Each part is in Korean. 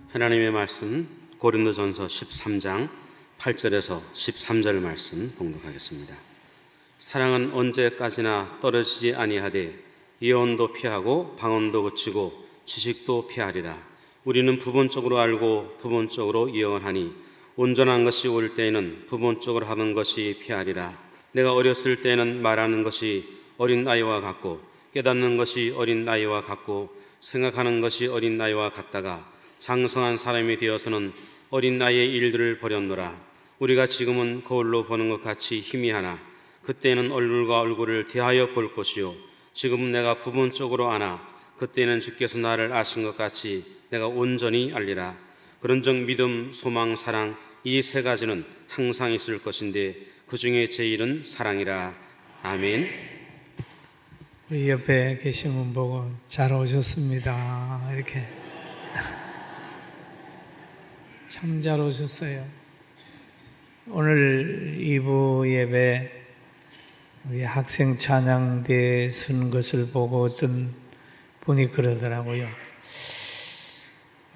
하나님의 말씀 고린도전서 13장 8절에서 13절 말씀 봉독하겠습니다. 사랑은 언제까지나 떨어지지 아니하되 예언도 피하고 방언도 그치고 지식도 피하리라. 우리는 부분적으로 알고 부분적으로 예언하니 온전한 것이 올 때에는 부분적으로 하는 것이 피하리라. 내가 어렸을 때에는 말하는 것이 어린 나이와 같고 깨닫는 것이 어린 나이와 같고 생각하는 것이 어린 나이와 같다가 장성한 사람이 되어서는 어린 나이의 일들을 버렸노라. 우리가 지금은 거울로 보는 것 같이 희미하나 그때는 얼굴과 얼굴을 대하여 볼 것이요 지금은 내가 부분적으로 아나 그때는 주께서 나를 아신 것 같이 내가 온전히 알리라. 그런즉 믿음, 소망, 사랑 이 세 가지는 항상 있을 것인데 그 중에 제일은 사랑이라. 아멘. 우리 옆에 계신 분 보고 잘 오셨습니다. 이렇게 참 잘 오셨어요. 오늘 2부 예배 우리 학생 찬양대에 쓴 것을 보고 어떤 분이 그러더라고요.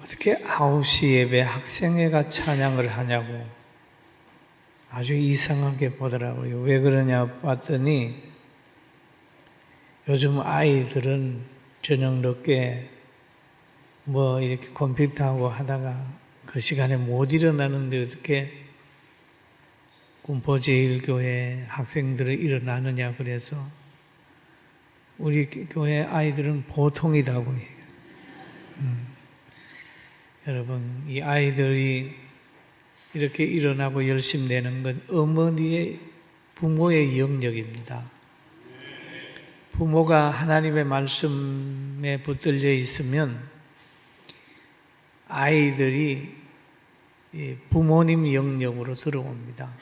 어떻게 9시 예배 학생회가 찬양을 하냐고 아주 이상하게 보더라고요. 왜 그러냐 봤더니 요즘 아이들은 저녁 늦게 이렇게 컴퓨터하고 하다가 그 시간에 못 일어나는데 어떻게 군포제일교회 학생들이 일어나느냐 그래서 우리 교회 아이들은 보통이다고 얘기해요. 여러분, 이 아이들이 이렇게 일어나고 열심히 내는 건 어머니의, 부모의 영역입니다. 부모가 하나님의 말씀에 붙들려 있으면 아이들이 부모님 영역으로 들어옵니다.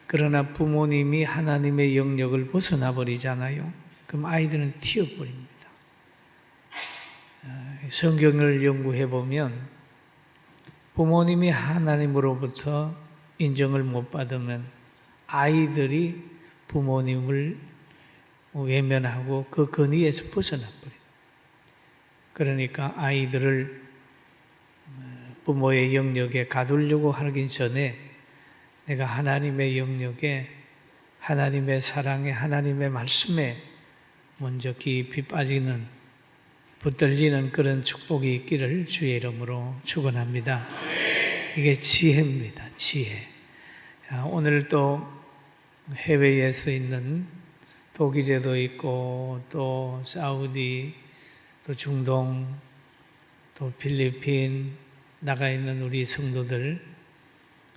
그러나 부모님이 하나님의 영역을 벗어나 버리잖아요. 그럼 아이들은 튀어버립니다. 성경을 연구해 보면 부모님이 하나님으로부터 인정을 못 받으면 아이들이 부모님을 외면하고 그 권위에서 벗어나 버려요. 그러니까 아이들을 부모의 영역에 가두려고 하기 전에 내가 하나님의 영역에, 하나님의 사랑에, 하나님의 말씀에 먼저 깊이 빠지는, 붙들리는 그런 축복이 있기를 주의 이름으로 축원합니다. 이게 지혜입니다. 지혜. 오늘 또 해외에서 있는 독일에도 있고 또 사우디, 또 중동, 또 필리핀 나가 있는 우리 성도들,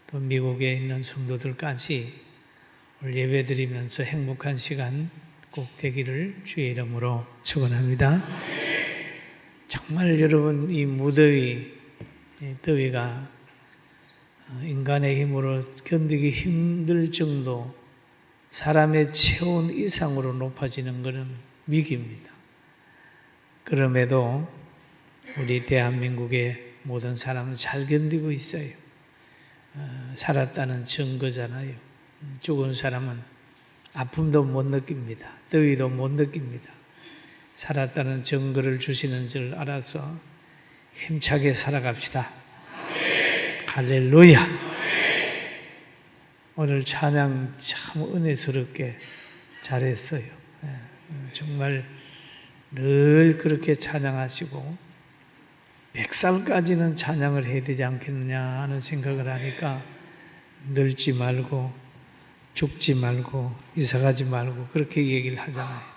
또 미국에 있는 성도들까지 오늘 예배드리면서 행복한 시간 꼭 되기를 주의 이름으로 축원합니다. 정말 여러분, 이 무더위, 이 더위가 인간의 힘으로 견디기 힘들 정도 사람의 체온 이상으로 높아지는 것은 위기입니다. 그럼에도 우리 대한민국의 모든 사람은 잘 견디고 있어요. 살았다는 증거잖아요. 죽은 사람은 아픔도 못 느낍니다. 더위도 못 느낍니다. 살았다는 증거를 주시는 줄 알아서 힘차게 살아갑시다. 할렐루야. 오늘 찬양 참 은혜스럽게 잘했어요. 정말 늘 그렇게 찬양하시고 100살까지는 찬양을 해야 되지 않겠느냐 하는 생각을 하니까 늙지 말고 죽지 말고 이사가지 말고 그렇게 얘기를 하잖아요.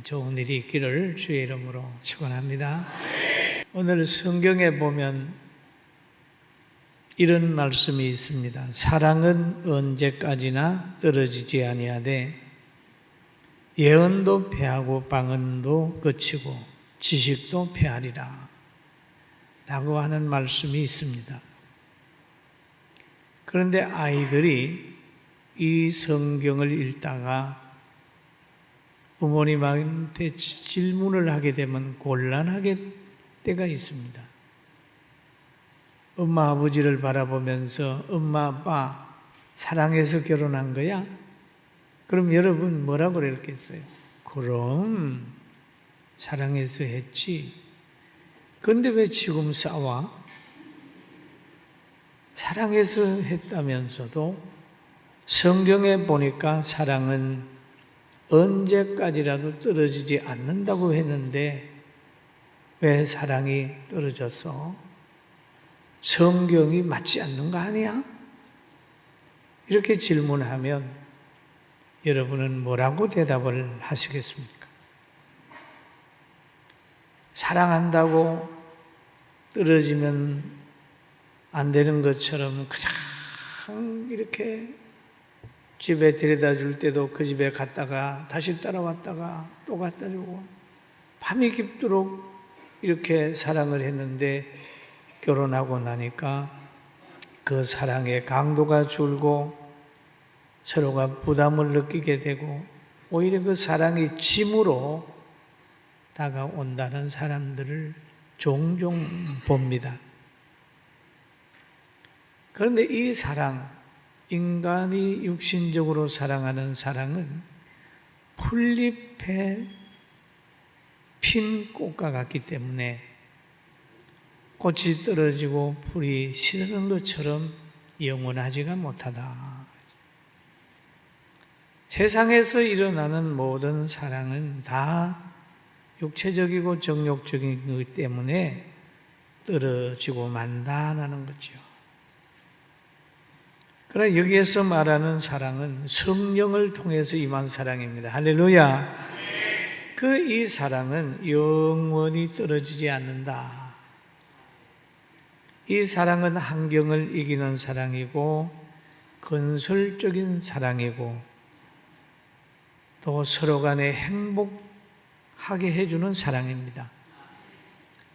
좋은 일이 있기를 주의 이름으로 축원합니다. 오늘 성경에 보면 이런 말씀이 있습니다. 사랑은 언제까지나 떨어지지 아니하되 예언도 패하고 방언도 그치고 지식도 패하리라 라고 하는 말씀이 있습니다. 그런데 아이들이 이 성경을 읽다가 부모님한테 질문을 하게 되면 곤란하게 때가 있습니다. 엄마 아버지를 바라보면서 엄마 아빠 사랑해서 결혼한 거야? 그럼 여러분 뭐라고 그랬겠어요? 그럼 사랑해서 했지. 그런데 왜 지금 싸워? 사랑해서 했다면서도 성경에 보니까 사랑은 언제까지라도 떨어지지 않는다고 했는데 왜 사랑이 떨어져서 성경이 맞지 않는 거 아니야? 이렇게 질문하면 여러분은 뭐라고 대답을 하시겠습니까? 사랑한다고 떨어지면 안 되는 것처럼 그냥 이렇게 집에 데려다 줄 때도 그 집에 갔다가 다시 따라왔다가 또 갖다 주고 밤이 깊도록 이렇게 사랑을 했는데 결혼하고 나니까 그 사랑의 강도가 줄고 서로가 부담을 느끼게 되고 오히려 그 사랑이 짐으로 다가온다는 사람들을 종종 봅니다. 그런데 이 사랑, 인간이 육신적으로 사랑하는 사랑은 풀잎에 핀 꽃과 같기 때문에 꽃이 떨어지고 풀이 시드는 것처럼 영원하지가 못하다. 세상에서 일어나는 모든 사랑은 다 육체적이고 정욕적인 것 때문에 떨어지고 만다는 거죠. 그러나 여기에서 말하는 사랑은 성령을 통해서 임한 사랑입니다. 할렐루야. 이 사랑은 영원히 떨어지지 않는다. 이 사랑은 환경을 이기는 사랑이고 건설적인 사랑이고 또 서로 간에 행복하게 해주는 사랑입니다.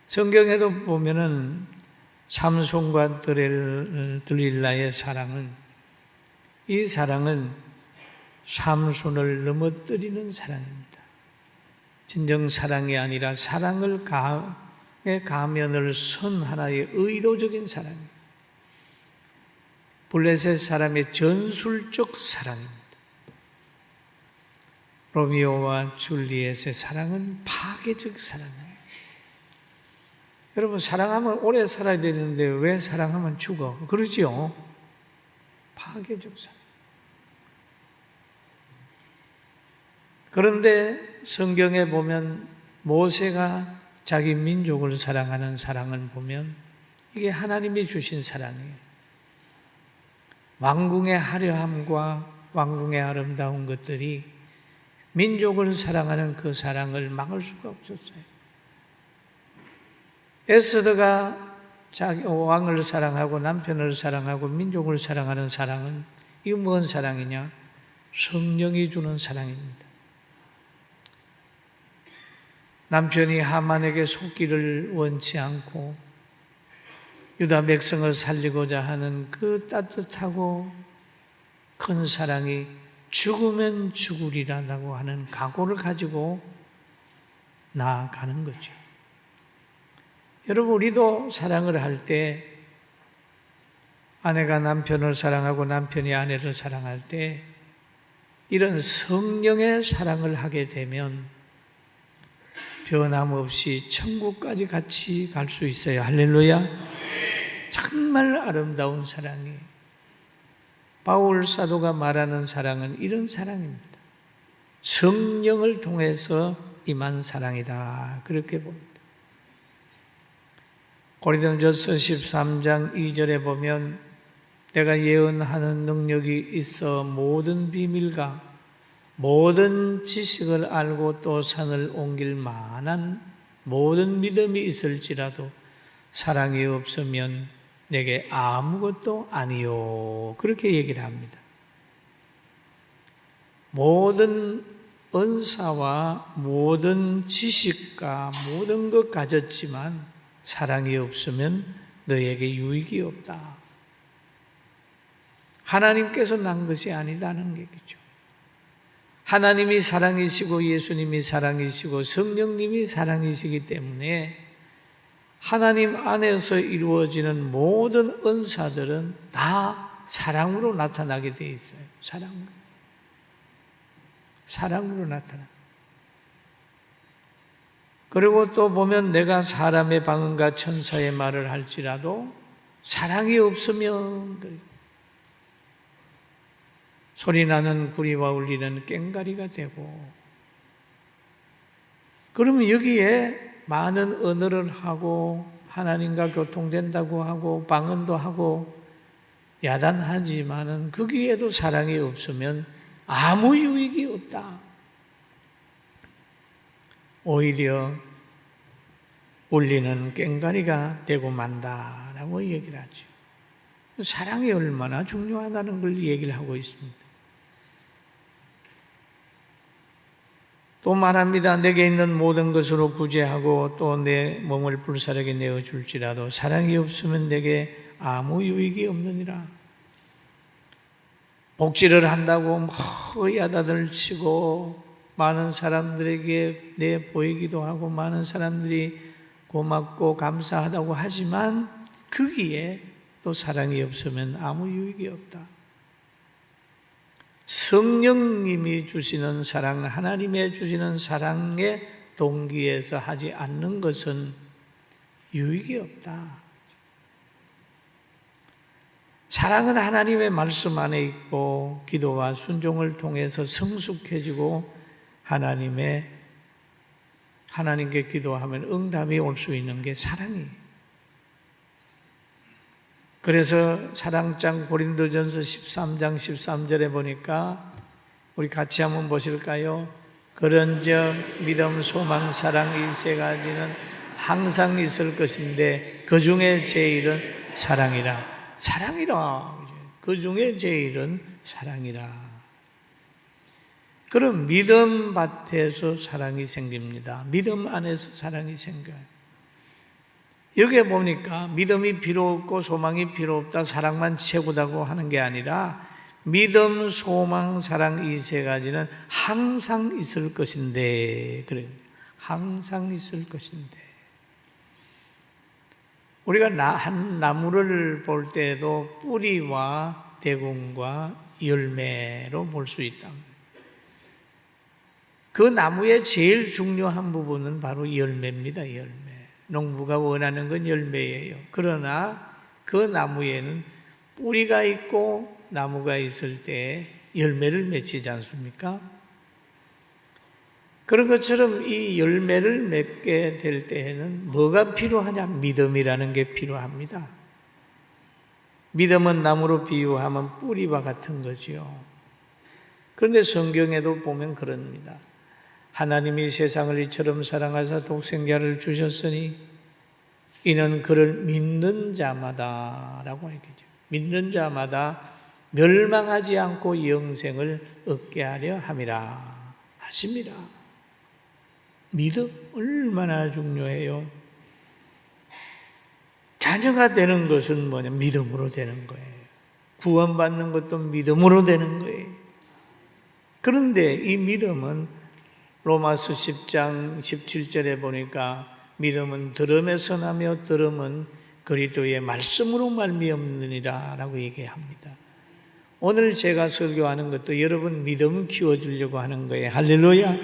성경에도 보면은 삼손과 들릴라의 사랑은 이 사랑은 삼손을 넘어뜨리는 사랑입니다. 진정 사랑이 아니라 사랑을 가면을 선 하나의 의도적인 사랑입니다. 블레셋 사람의 전술적 사랑입니다. 로미오와 줄리엣의 사랑은 파괴적 사랑이에요. 여러분, 사랑하면 오래 살아야 되는데 왜 사랑하면 죽어? 그러지요? 파괴적 사랑. 그런데 성경에 보면 모세가 자기 민족을 사랑하는 사랑을 보면 이게 하나님이 주신 사랑이에요. 왕궁의 화려함과 왕궁의 아름다운 것들이 민족을 사랑하는 그 사랑을 막을 수가 없었어요. 에스더가 자기 왕을 사랑하고 남편을 사랑하고 민족을 사랑하는 사랑은 이거 뭔 사랑이냐? 성령이 주는 사랑입니다. 남편이 하만에게 속기를 원치 않고 유다 백성을 살리고자 하는 그 따뜻하고 큰 사랑이 죽으면 죽으리라고 하는 각오를 가지고 나아가는 거죠. 여러분, 우리도 사랑을 할 때 아내가 남편을 사랑하고 남편이 아내를 사랑할 때 이런 성령의 사랑을 하게 되면 변함없이 천국까지 같이 갈 수 있어요. 할렐루야. 정말 아름다운 사랑이에요. 바울 사도가 말하는 사랑은 이런 사랑입니다. 성령을 통해서 임한 사랑이다. 그렇게 봅니다. 고린도전서 13장 2절에 보면 내가 예언하는 능력이 있어 모든 비밀과 모든 지식을 알고 또 산을 옮길 만한 모든 믿음이 있을지라도 사랑이 없으면 내게 아무것도 아니요. 그렇게 얘기를 합니다. 모든 은사와 모든 지식과 모든 것 가졌지만 사랑이 없으면 너에게 유익이 없다. 하나님께서 난 것이 아니다는 얘기죠. 하나님이 사랑이시고 예수님이 사랑이시고 성령님이 사랑이시기 때문에 하나님 안에서 이루어지는 모든 은사들은 다 사랑으로 나타나게 되어 있어요. 사랑으로 나타나. 그리고 또 보면 내가 사람의 방언과 천사의 말을 할지라도 사랑이 없으면 그래. 소리나는 구리와 울리는 꽹과리가 되고, 그러면 여기에 많은 언어를 하고 하나님과 교통된다고 하고 방언도 하고 야단하지만은 거기에도 사랑이 없으면 아무 유익이 없다. 오히려 울리는 꽹과리가 되고 만다라고 얘기를 하죠. 사랑이 얼마나 중요하다는 걸 얘기를 하고 있습니다. 또 말합니다. 내게 있는 모든 것으로 구제하고 또 내 몸을 불사르게 내어줄지라도 사랑이 없으면 내게 아무 유익이 없느니라. 복지를 한다고 야단을 치고 많은 사람들에게 내 보이기도 하고 많은 사람들이 고맙고 감사하다고 하지만 거기에 또 사랑이 없으면 아무 유익이 없다. 성령님이 주시는 사랑, 하나님의 주시는 사랑의 동기에서 하지 않는 것은 유익이 없다. 사랑은 하나님의 말씀 안에 있고 기도와 순종을 통해서 성숙해지고 하나님께 기도하면 응답이 올 수 있는 게 사랑이에요. 그래서 사랑장 고린도전서 13장 13절에 보니까 우리 같이 한번 보실까요? 그런즉 믿음, 소망, 사랑 이 세 가지는 항상 있을 것인데 그 중에 제일은 사랑이라. 사랑이라. 그 중에 제일은 사랑이라. 그럼 믿음 밭에서 사랑이 생깁니다. 믿음 안에서 사랑이 생겨요. 여기에 보니까 믿음이 필요 없고 소망이 필요 없다, 사랑만 최고다고 하는 게 아니라 믿음, 소망, 사랑 이 세 가지는 항상 있을 것인데, 그래요. 항상 있을 것인데. 우리가 한 나무를 볼 때에도 뿌리와 대궁과 열매로 볼 수 있다. 그 나무의 제일 중요한 부분은 바로 열매입니다. 열매. 농부가 원하는 건 열매예요. 그러나 그 나무에는 뿌리가 있고 나무가 있을 때 열매를 맺히지 않습니까? 그런 것처럼 이 열매를 맺게 될 때에는 뭐가 필요하냐? 믿음이라는 게 필요합니다. 믿음은 나무로 비유하면 뿌리와 같은 거지요. 그런데 성경에도 보면 그럽니다. 하나님이 세상을 이처럼 사랑하사 독생자를 주셨으니 이는 그를 믿는 자마다 라고 얘기하죠. 믿는 자마다 멸망하지 않고 영생을 얻게 하려 함이라 하십니다. 믿음 얼마나 중요해요. 자녀가 되는 것은 뭐냐? 믿음으로 되는 거예요. 구원받는 것도 믿음으로 되는 거예요. 그런데 이 믿음은 로마서 10장 17절에 보니까 믿음은 들음에서 나며 들음은 그리스도의 말씀으로 말미암느니라 라고 얘기합니다. 오늘 제가 설교하는 것도 여러분 믿음 키워주려고 하는 거예요. 할렐루야.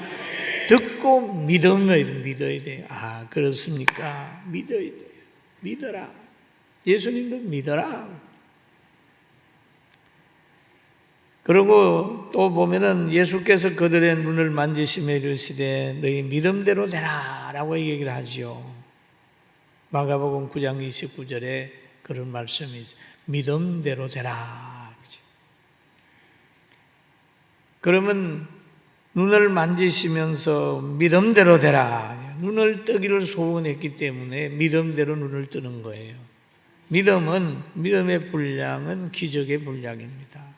듣고 믿음을 믿어야 돼요. 아, 그렇습니까? 믿어야 돼요. 믿어라. 예수님도 믿어라. 그리고 또 보면은 예수께서 그들의 눈을 만지시며 이르시되 너희 믿음대로 되라 라고 얘기를 하지요. 마가복음 9장 29절에 그런 말씀이 있어요. 믿음대로 되라. 그러면 눈을 만지시면서 믿음대로 되라. 눈을 뜨기를 소원했기 때문에 믿음대로 눈을 뜨는 거예요. 믿음의 분량은 기적의 분량입니다.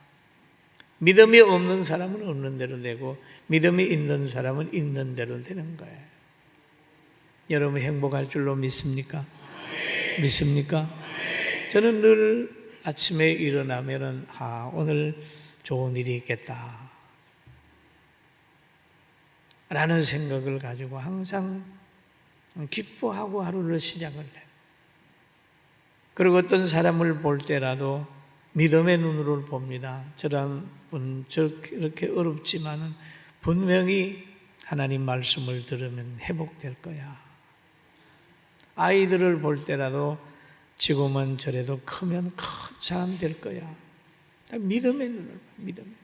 믿음이 없는 사람은 없는 대로 되고 믿음이 있는 사람은 있는 대로 되는 거예요. 여러분 행복할 줄로 믿습니까? 믿습니까? 저는 늘 아침에 일어나면은 오늘 좋은 일이 있겠다 라는 생각을 가지고 항상 기뻐하고 하루를 시작을 해요. 그리고 어떤 사람을 볼 때라도 믿음의 눈으로 봅니다. 저런 분 저렇게 어렵지만은 분명히 하나님 말씀을 들으면 회복될 거야. 아이들을 볼 때라도 지금은 저래도 크면 큰 사람 될 거야. 믿음의 눈을 봐, 믿음.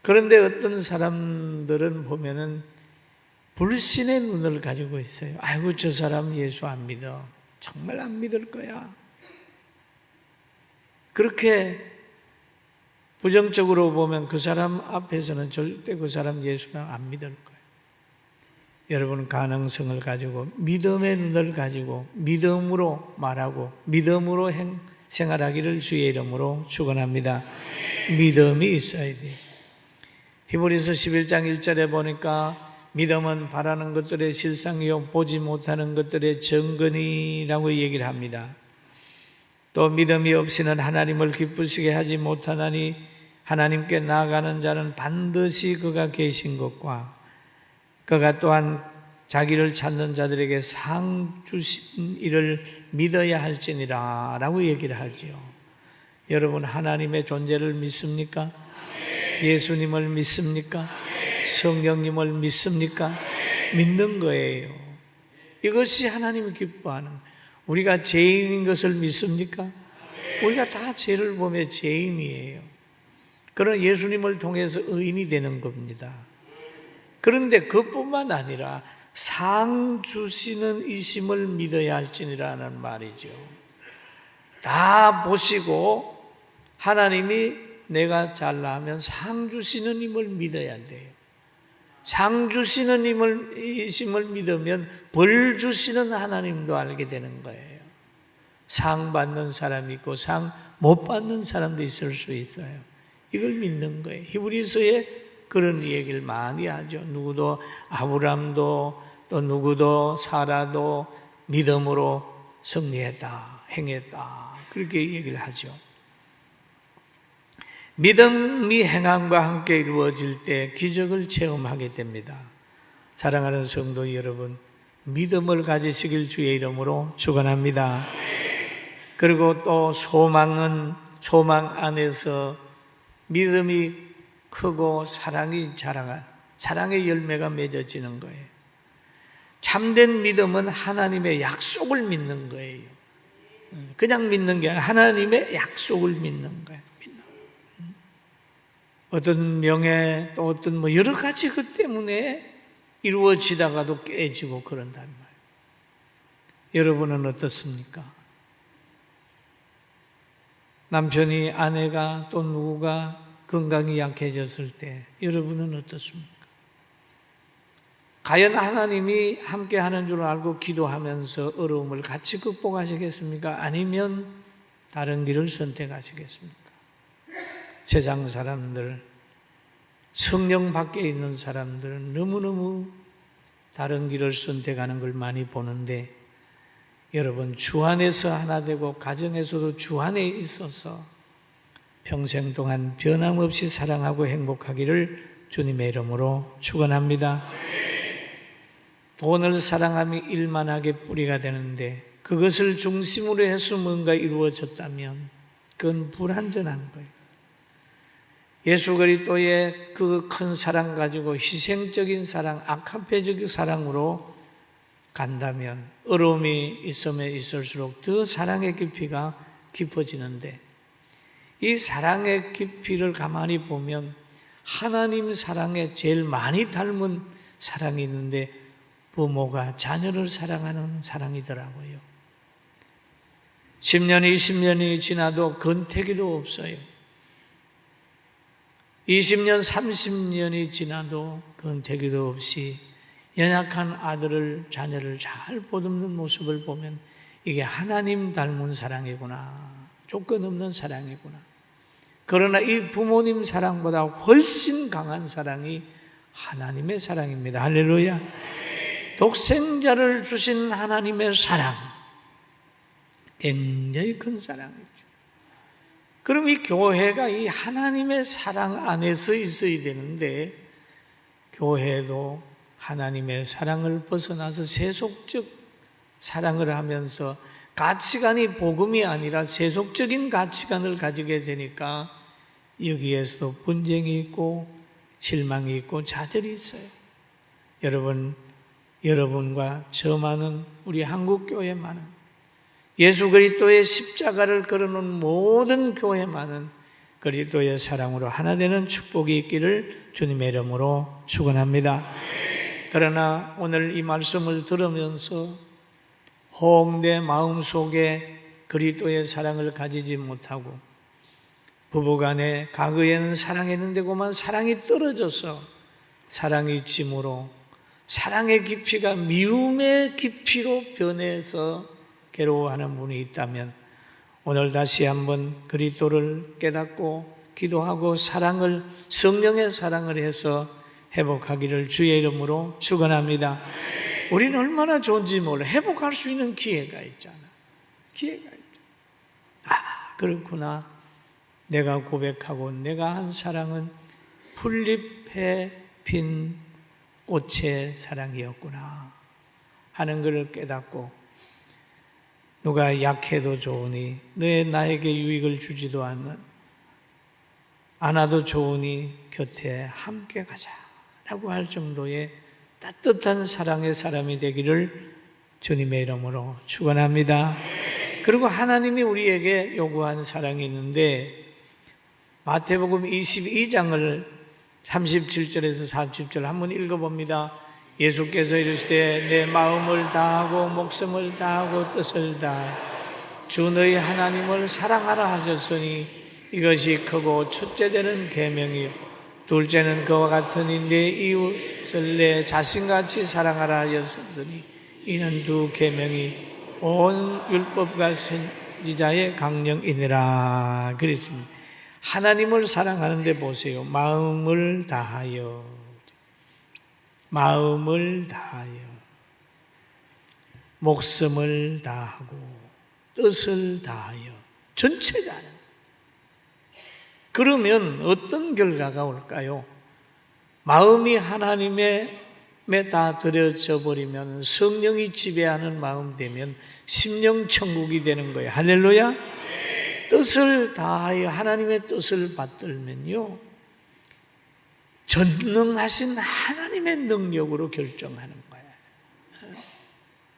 그런데 어떤 사람들은 보면은 불신의 눈을 가지고 있어요. 아이고, 저 사람 예수 안 믿어. 정말 안 믿을 거야. 그렇게 부정적으로 보면 그 사람 앞에서는 절대 그 사람 예수는 안 믿을 거예요. 여러분, 가능성을 가지고 믿음의 눈을 가지고 믿음으로 말하고 믿음으로 생활하기를 주의 이름으로 축원합니다. 믿음이 있어야 돼요. 히브리서 11장 1절에 보니까 믿음은 바라는 것들의 실상이요 보지 못하는 것들의 증거니라고 얘기를 합니다. 또 믿음이 없이는 하나님을 기쁘시게 하지 못하나니 하나님께 나아가는 자는 반드시 그가 계신 것과 그가 또한 자기를 찾는 자들에게 상 주신 이를 믿어야 할지니라 라고 얘기를 하죠. 여러분, 하나님의 존재를 믿습니까? 예수님을 믿습니까? 성령님을 믿습니까? 믿는 거예요. 이것이 하나님이 기뻐하는 거예요. 우리가 죄인인 것을 믿습니까? 우리가 다 죄를 보면 죄인이에요. 그러나 예수님을 통해서 의인이 되는 겁니다. 그런데 그뿐만 아니라 상 주시는 이심을 믿어야 할지니라는 말이죠. 다 보시고 하나님이 내가 잘나면 상 주시는 임을 믿어야 돼요. 상 주시는 이심을 믿으면 벌 주시는 하나님도 알게 되는 거예요. 상 받는 사람이 있고 상 못 받는 사람도 있을 수 있어요. 이걸 믿는 거예요. 히브리서에 그런 얘기를 많이 하죠. 누구도 아브람도 또 누구도 사라도 믿음으로 승리했다, 행했다, 그렇게 얘기를 하죠. 믿음이 행함과 함께 이루어질 때 기적을 체험하게 됩니다. 사랑하는 성도 여러분, 믿음을 가지시길 주의 이름으로 축원합니다. 그리고 또 소망은 소망 안에서 믿음이 크고 사랑의 열매가 맺어지는 거예요. 참된 믿음은 하나님의 약속을 믿는 거예요. 그냥 믿는 게 아니라 하나님의 약속을 믿는 거예요. 어떤 명예 또 어떤 여러 가지 것 때문에 이루어지다가도 깨지고 그런단 말이에요. 여러분은 어떻습니까? 남편이, 아내가 또 누구가 건강이 약해졌을 때 여러분은 어떻습니까? 과연 하나님이 함께 하는 줄 알고 기도하면서 어려움을 같이 극복하시겠습니까? 아니면 다른 길을 선택하시겠습니까? 세상 사람들, 성령 밖에 있는 사람들은 너무너무 다른 길을 선택하는 걸 많이 보는데, 여러분, 주 안에서 하나 되고 가정에서도 주 안에 있어서 평생 동안 변함없이 사랑하고 행복하기를 주님의 이름으로 축원합니다. 돈을 사랑함이 일만하게 뿌리가 되는데 그것을 중심으로 해서 뭔가 이루어졌다면 그건 불완전한 거예요. 예수 그리스도의 그 큰 사랑 가지고 희생적인 사랑, 아카페적인 사랑으로 간다면 어려움이 있으면 있을수록 더 사랑의 깊이가 깊어지는데, 이 사랑의 깊이를 가만히 보면 하나님 사랑에 제일 많이 닮은 사랑이 있는데 부모가 자녀를 사랑하는 사랑이더라고요. 10년이 20년이 지나도 건태기도 없어요. 20년 30년이 지나도 건태기도 없이 연약한 아들을, 자녀를 잘 보듬는 모습을 보면 이게 하나님 닮은 사랑이구나, 조건 없는 사랑이구나. 그러나 이 부모님 사랑보다 훨씬 강한 사랑이 하나님의 사랑입니다. 할렐루야. 독생자를 주신 하나님의 사랑, 굉장히 큰 사랑이죠. 그럼 이 교회가 이 하나님의 사랑 안에서 있어야 되는데, 교회도 하나님의 사랑을 벗어나서 세속적 사랑을 하면서 가치관이 복음이 아니라 세속적인 가치관을 가지게 되니까 여기에서도 분쟁이 있고 실망이 있고 좌절이 있어요. 여러분과 저만은, 우리 한국교회만은 예수 그리스도의 십자가를 걸어놓은 모든 교회만은 그리스도의 사랑으로 하나 되는 축복이 있기를 주님의 이름으로 축원합니다. 그러나 오늘 이 말씀을 들으면서 혹 내 마음속에 그리스도의 사랑을 가지지 못하고 부부간에 과거에는 사랑했는데 그만 사랑이 떨어져서 사랑이 짐으로 사랑의 깊이가 미움의 깊이로 변해서 괴로워하는 분이 있다면 오늘 다시 한번 그리스도를 깨닫고 기도하고 사랑을 성령의 사랑을 해서 회복하기를 주의 이름으로 축원합니다. 우리는 얼마나 좋은지 몰라. 회복할 수 있는 기회가 있잖아. 기회가 있잖아. 그렇구나. 내가 고백하고 내가 한 사랑은 풀잎에 핀 꽃의 사랑이었구나 하는 것을 깨닫고 누가 약해도 좋으니 나에게 유익을 주지도 않아도 좋으니 곁에 함께 가자 라고 할 정도의 따뜻한 사랑의 사람이 되기를 주님의 이름으로 축원합니다. 그리고 하나님이 우리에게 요구한 사랑이 있는데 마태복음 22장을 37절에서 40절 한번 읽어봅니다. 예수께서 이르시되 내 마음을 다하고 목숨을 다하고 뜻을 다하여 주 너희 하나님을 사랑하라 하셨으니 이것이 크고 첫째 되는 계명이요 둘째는 그와 같으니 내 이웃을 내 자신같이 사랑하라 하였으니 이는 두 계명이 온 율법과 선지자의 강령이니라 그랬습니다. 하나님을 사랑하는데 보세요. 마음을 다하여 목숨을 다하고 뜻을 다하여 전체잖아요. 그러면 어떤 결과가 올까요? 마음이 하나님에 다 들여져 버리면 성령이 지배하는 마음 되면 심령 천국이 되는 거예요. 할렐루야. 뜻을 다하여 하나님의 뜻을 받들면요 전능하신 하나님의 능력으로 결정하는 거예요.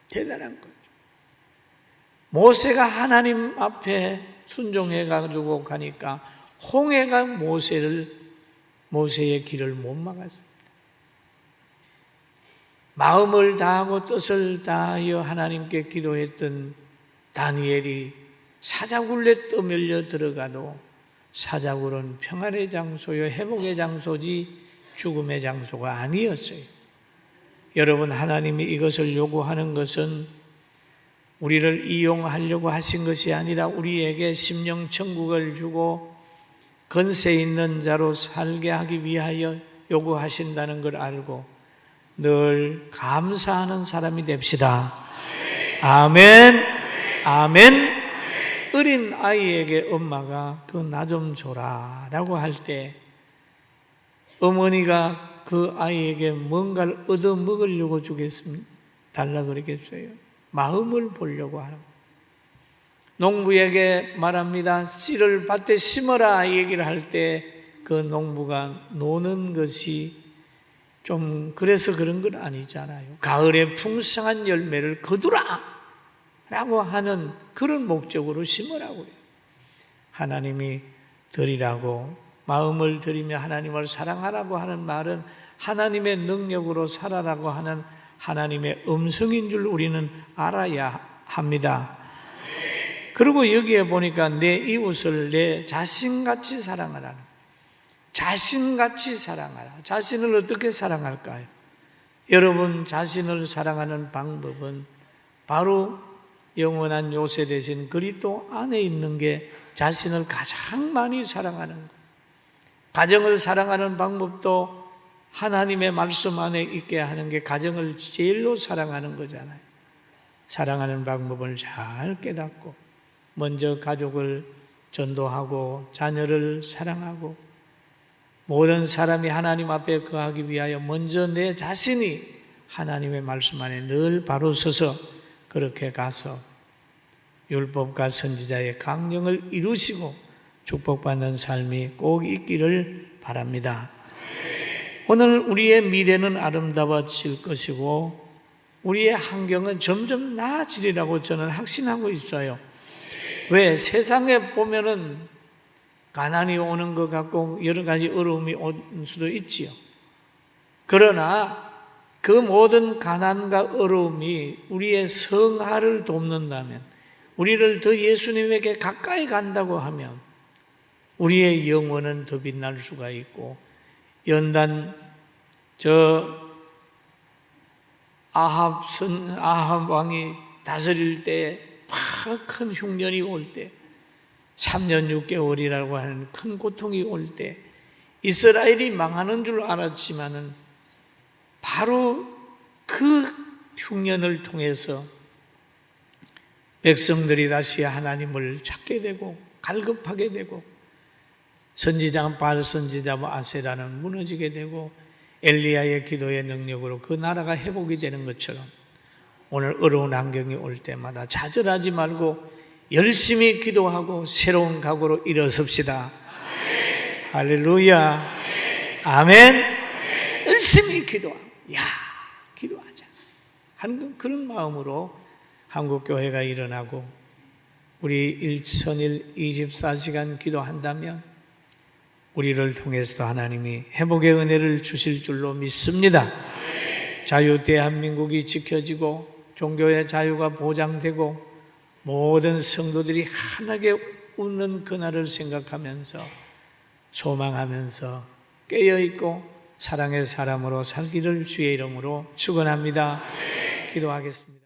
대단한 거죠. 모세가 하나님 앞에 순종해가지고 가니까 홍해가 모세의 길을 못 막았습니다. 마음을 다하고 뜻을 다하여 하나님께 기도했던 다니엘이 사자굴에 떠밀려 들어가도 사자굴은 평안의 장소요 회복의 장소지 죽음의 장소가 아니었어요. 여러분, 하나님이 이것을 요구하는 것은 우리를 이용하려고 하신 것이 아니라 우리에게 심령 천국을 주고 건세 있는 자로 살게 하기 위하여 요구하신다는 걸 알고 늘 감사하는 사람이 됩시다. 아멘. 아멘. 어린 아이에게 엄마가 그 나 좀 줘라 라고 할 때 어머니가 그 아이에게 뭔가를 얻어 먹으려고 주겠습니까? 달라 그러겠어요? 마음을 보려고 하는 거예요. 농부에게 말합니다. 씨를 밭에 심어라 이 얘기를 할 때 그 농부가 노는 것이 좀 그래서 그런 건 아니잖아요. 가을에 풍성한 열매를 거두라 라고 하는 그런 목적으로 심으라고 해요. 하나님이 드리라고 마음을 드리며 하나님을 사랑하라고 하는 말은 하나님의 능력으로 살아라고 하는 하나님의 음성인 줄 우리는 알아야 합니다. 그리고 여기에 보니까 내 이웃을 내 자신같이 사랑하라는, 자신같이 사랑하라. 자신을 어떻게 사랑할까요? 여러분, 자신을 사랑하는 방법은 바로 영원한 요새 대신 그리스도 안에 있는 게 자신을 가장 많이 사랑하는 것. 가정을 사랑하는 방법도 하나님의 말씀 안에 있게 하는 게 가정을 제일로 사랑하는 거잖아요. 사랑하는 방법을 잘 깨닫고 먼저 가족을 전도하고 자녀를 사랑하고 모든 사람이 하나님 앞에 거하기 위하여 먼저 내 자신이 하나님의 말씀 안에 늘 바로 서서 그렇게 가서 율법과 선지자의 강령을 이루시고 축복받는 삶이 꼭 있기를 바랍니다. 오늘 우리의 미래는 아름다워질 것이고 우리의 환경은 점점 나아지리라고 저는 확신하고 있어요. 왜? 세상에 보면은 가난이 오는 것 같고 여러 가지 어려움이 올 수도 있지요. 그러나 그 모든 가난과 어려움이 우리의 성화를 돕는다면, 우리를 더 예수님에게 가까이 간다고 하면 우리의 영혼은 더 빛날 수가 있고, 연단 아합 왕이 다스릴 때 큰 흉년이 올 때, 3년 6개월이라고 하는 큰 고통이 올 때 이스라엘이 망하는 줄 알았지만은 바로 그 흉년을 통해서 백성들이 다시 하나님을 찾게 되고 갈급하게 되고, 선지자 바알 선지자 아세라는 무너지게 되고, 엘리야의 기도의 능력으로 그 나라가 회복이 되는 것처럼 오늘 어려운 환경이 올 때마다 좌절하지 말고 열심히 기도하고 새로운 각오로 일어섭시다. 아멘. 할렐루야. 아멘. 열심히 기도하고, 기도하자 하는 그런 마음으로 한국교회가 일어나고 우리 일천일 24시간 기도한다면 우리를 통해서 하나님이 회복의 은혜를 주실 줄로 믿습니다. 자유 대한민국이 지켜지고 종교의 자유가 보장되고 모든 성도들이 환하게 웃는 그날을 생각하면서 소망하면서 깨어있고 사랑의 사람으로 살기를 주의 이름으로 축원합니다. 기도하겠습니다.